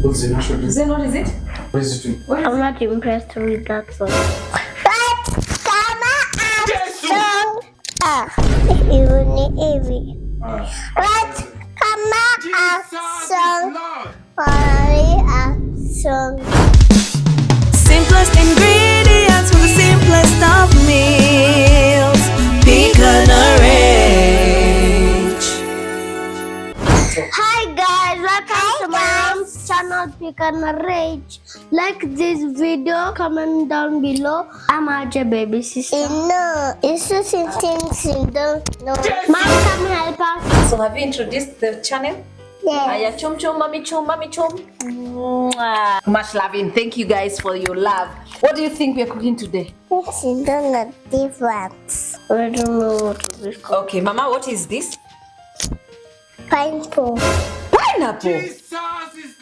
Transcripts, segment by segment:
What's the mushroom? Zen, what is it? What is it? I'm not impressed with that song. Simplest ingredients for the simplest of meals. PIKA RAYCH. Hi guys, welcome to my mom's channel PIKA RAYCH. Like this video, comment down below. I'm Aja baby sister. No, it's just things you don't know. Mom, come help us. So have you introduced the channel? Yes. Aya, chum chum, mommy chum, mommy chum. Mwah. Much loving. Thank you guys for your love. What do you think we are cooking today? You don't know difference. I don't know what it is called. Okay, Mama, what is this? Pineapple. Pineapple.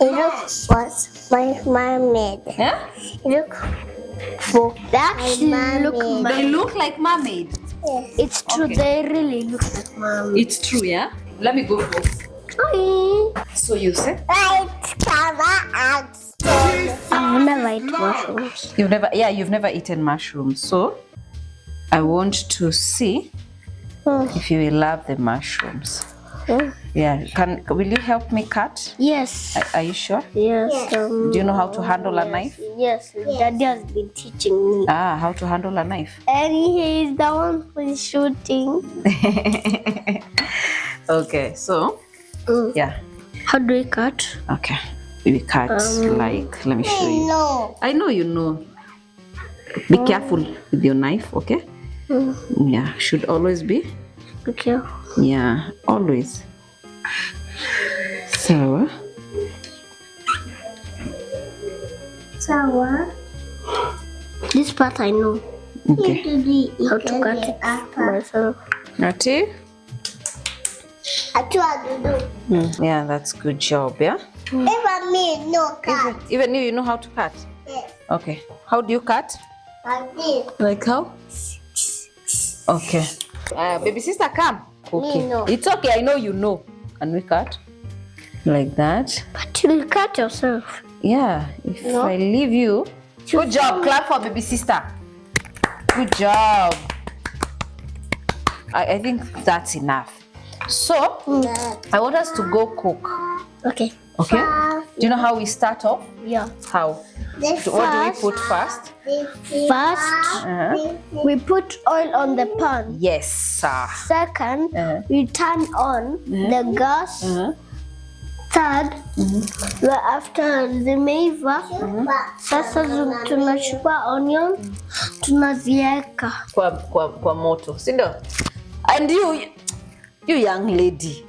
It looks what my mom made. Yeah? Look. They actually look They look like mermaid. Yes. It's true, Okay. they really look like mom. It's true, yeah? Let me go first. Hi. So you say? Right, cover and stone. I've never eaten mushrooms. You've never eaten mushrooms. So I want to see if you will love the mushrooms. Yeah, will you help me cut? Yes. Are you sure? Yes. Do you know how to handle a knife? Yes. Daddy has been teaching me. How to handle a knife. And he is the one who is shooting. Okay, so yeah. How do we cut? Okay, we cut like, let me show you. No. I know you know. Be careful with your knife, okay? Yeah, should always be. Be careful. Yeah, always. So Sour. This part I know okay. how to cut it myself. Ati? Yeah, that's good job, yeah? Even me, no cut. Even you know how to cut? Yes. Okay. How do you cut? Like this. Like how? Okay. Baby sister, come. Okay. Me, no. It's okay, I know you know. Can we cut? Like that. But you'll cut yourself. Yeah, if I leave you. Good job. Clap for baby sister. Good job. I think that's enough. So, I want us to go cook. Okay. Okay? Do you know how we start off? Yeah. How? What do we put first? First, we put oil on the pan. Yes, sir. Second, we turn on the gas. Third, after zimeiva, sasa tunachukua onion, tunazieka Kwa moto, si ndio? And you young lady.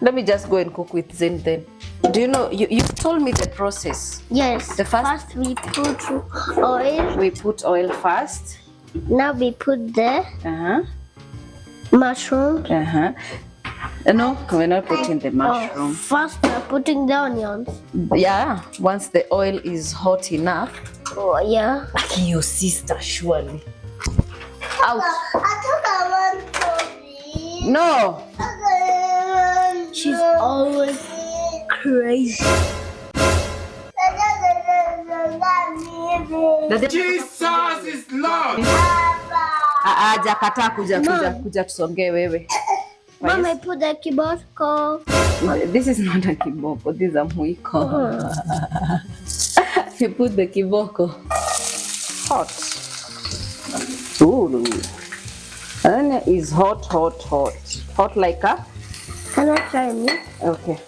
Let me just go and cook with Zen then. Do you know, you told me the process. Yes. The first we put oil. We put oil first. Now we put the mushroom. No, we're not putting the mushroom. First we're putting the onions. Yeah, once the oil is hot enough. Oh yeah. Like your sister, surely. Out. I thought I want to be. No. She's always crazy. Jesus is Lord. Jakataa kuja tusongee wewe. Mama, I put the kiboko. This is not a kiboko, this is a muiko. You put the kiboko. Hot. Ooh. Onion is hot. Hot like a? Can I try me? Okay.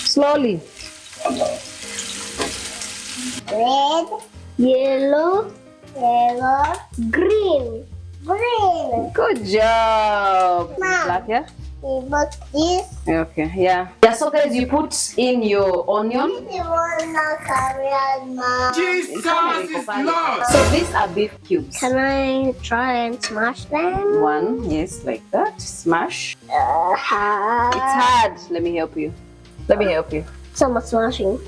Slowly. Red, Yellow, green. Good job. Mom. Black, yeah? We put this. Okay, yeah. Yeah, so guys, you put in your onion. You want to carry on, Mom. Jesus is Lord. So these are beef cubes. can I try and smash them? One, yes, like that. Smash. It's hard. Let me help you. So much smashing.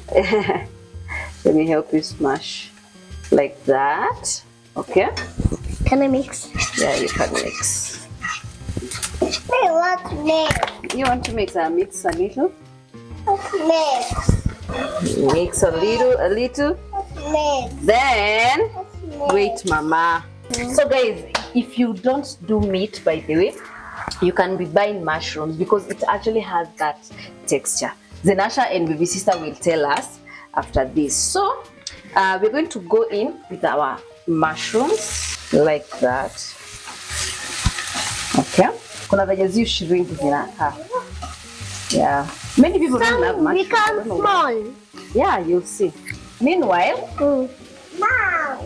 Let me help you smash. Like that. Okay? Can I mix? Yeah, you can mix. I want to make. You want to mix a little? Mix a little. Then wait, Mama. So guys, if you don't do meat, by the way, you can be buying mushrooms because it actually has that texture. Zenasha and baby sister will tell us after this. So we're going to go in with our mushrooms like that. Okay. Kuna venye zi shrink zinakaa. Yeah. Many people don't have mushrooms. Become small. Yeah, you'll see. Meanwhile,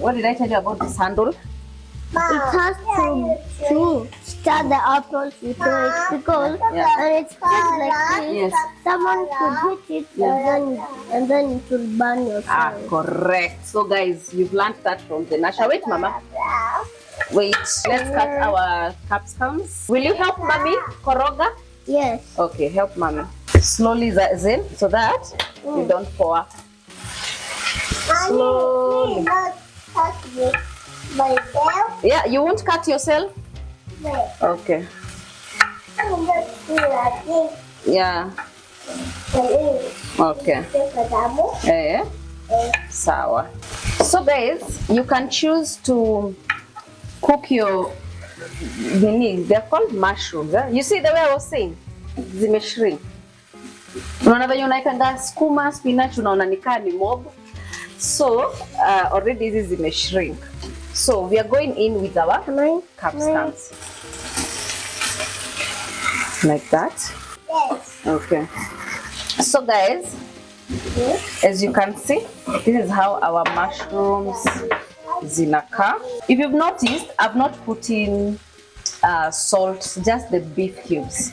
what did I tell you about this handle? It has to start the apples with it because when it's just like this, Yes. someone could hit it and then it will burn your Ah, face. correct. So guys, you've learned that from Zenasha. Wait, Mama. Wait, let's cut our capsicums. Will you help Mommy koroga? Yes. Okay, help Mommy. Slowly, Zen, so that you don't pour. Slowly. Myself? Yeah, you won't cut yourself? Okay. Yeah. Okay. Sawa. So guys, you can choose to cook your they're called mushrooms. You see the way I was saying? Zimeshrink. Unaona venye unaikanga skuma, spinach, unaona nikaa ni mob. So already hizi zimeshrink. So we are going in with our capsicums. Like that. Yes. Okay. So guys, as you can see, this is how our mushrooms zinaka. If you've noticed, I've not put in salt, just the beef cubes.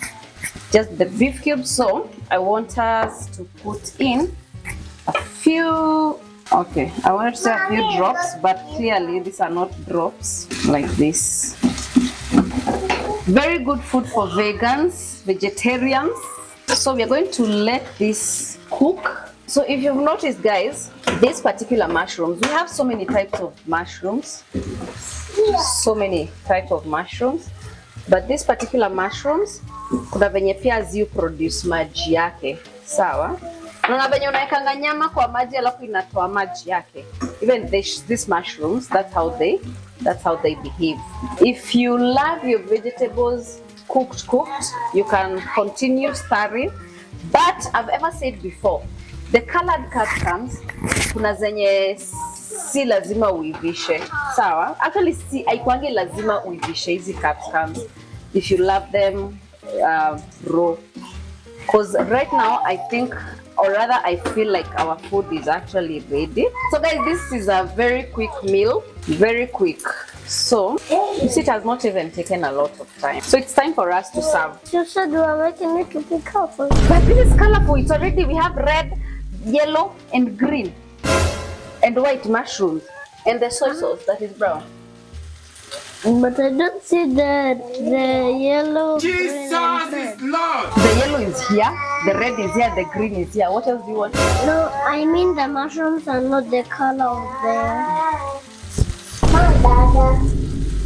Just the beef cubes. So I want us to put in a few, okay, I wanted to say a few drops, but clearly these are not drops like this. Very good food for vegans, vegetarians. So we are going to let this cook. So if you've noticed, guys, these particular mushrooms, we have so many types of mushrooms. So many types of mushrooms. But these particular mushrooms, kuna venye pia zi produce maji yake. Sawa? Unaona venye unaekanga nyama kwa maji alafu inatoa maji yake. Even these mushrooms, that's how they behave. If you love your vegetables cooked, you can continue stirring. But I've ever said before, the colored capsicums, kuna zenye si lazima uivishe. Sawa? Actually, si haikuangi lazima uivishe hizi capsicums if you love them raw. Because right now I think, or rather I feel like our food is actually ready. So guys, this is a very quick meal, very quick. So you see, it has not even taken a lot of time. So it's time for us to serve. You said we are making it to be colorful. But this is colorful. It's already, we have red, yellow, and green, and white mushrooms, and the soy sauce that is brown. But I don't see the yellow. Jesus is Lord. The yellow is here, the red is here, the green is here. What else do you want? No, I mean the mushrooms are not the color of the.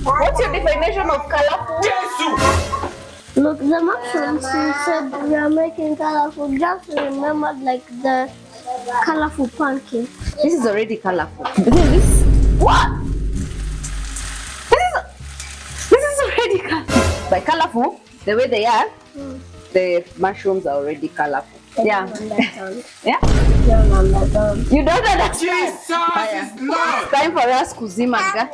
What's your definition of colorful? Jesus. Look, the mushrooms you said we are making colorful. Just remember like the colorful pumpkin. This is already colorful. This what? This is already colorful. By colorful, the way they are, the mushrooms are already colorful. Yeah. Yeah. You don't understand. Jesus is Lord. It's time for us kuzima ga.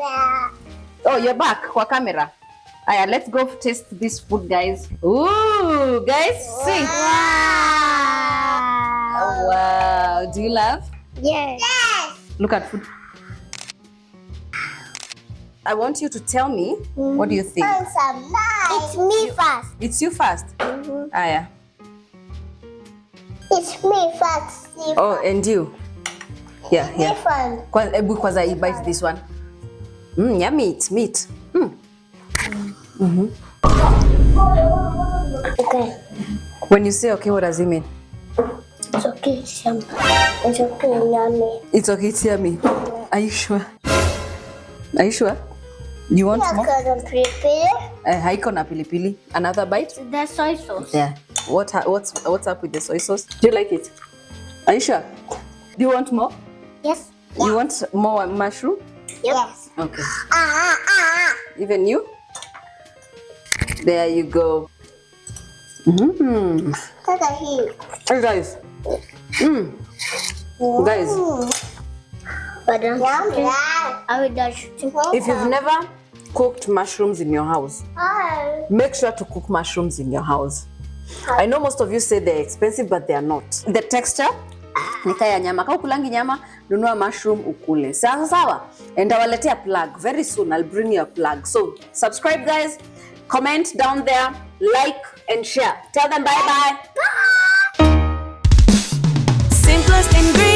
Oh, you're back kwa camera. Aya, let's go taste this food, guys. Ooh, guys, see. Wow. Wow. Do you love? Yes. Look at food. I want you to tell me, what do you think? It's me first. It's you first. Aya. It's me first. Oh, and you. Yeah, yeah. Different. Because I bite this one. Yummy, it's meat. Okay. When you say okay, what does it mean? It's okay, Sham. It's okay, Yummy. It's okay, it's yummy. Are you sure? Are you sure? Do you want more? Prepare. Haiko na pilipili. Another bite? The soy sauce. Yeah. What's up with the soy sauce? Do you like it? Are you sure? Do you want more? Yes. You want more mushroom? Yes. Okay. Even you? There you go. Look at him. Hey guys. Guys, But then Yum. I will dash it. if you've never cooked mushrooms in your house, make sure to cook mushrooms in your house. I know most of you say they're expensive, but they are not. The texture ni kaya nyama. Kama ukulangi nyama, nunua mushroom ukule. Sawa sawa? And I'll plug very soon. I'll bring you a plug. So subscribe, guys. Comment down there, like and share. Tell them bye bye. Simplest ingredient.